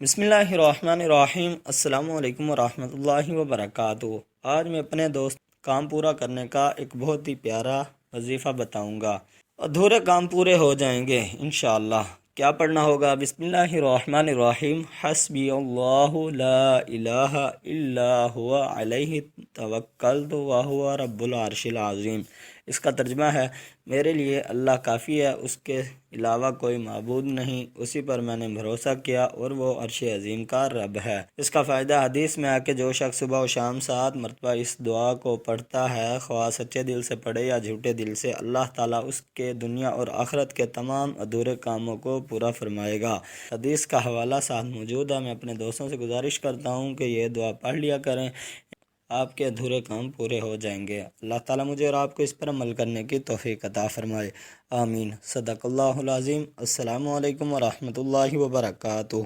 بسم اللہ الرحمن الرحیم۔ السلام علیکم ورحمۃ اللہ وبرکاتہ۔ آج میں اپنے دوست کام پورا کرنے کا ایک بہت ہی پیارا وظیفہ بتاؤں گا۔ ادھورے کام پورے ہو جائیں گے انشاءاللہ۔ کیا پڑھنا ہوگا؟ بسم اللہ الرحمن الرحیم۔ حسبی اللہ لا الہ الا ہوا علیہ توکلت وہو رب العرش العظیم۔ اس کا ترجمہ ہے، میرے لیے اللہ کافی ہے، اس کے علاوہ کوئی معبود نہیں، اسی پر میں نے بھروسہ کیا اور وہ عرش عظیم کا رب ہے۔ اس کا فائدہ حدیث میں ہے کہ جو شخص صبح و شام 7 مرتبہ اس دعا کو پڑھتا ہے، خواہ سچے دل سے پڑھے یا جھوٹے دل سے، اللہ تعالیٰ اس کے دنیا اور آخرت کے تمام ادھورے کاموں کو پورا فرمائے گا۔ حدیث کا حوالہ ساتھ موجود ہے۔ میں اپنے دوستوں سے گزارش کرتا ہوں کہ یہ دعا پڑھ لیا کریں، آپ کے ادھورے کام پورے ہو جائیں گے۔ اللہ تعالیٰ مجھے اور آپ کو اس پر عمل کرنے کی توفیق عطا فرمائے، آمین۔ صدق اللہ العظیم۔ السلام علیکم ورحمۃ اللہ وبرکاتہ۔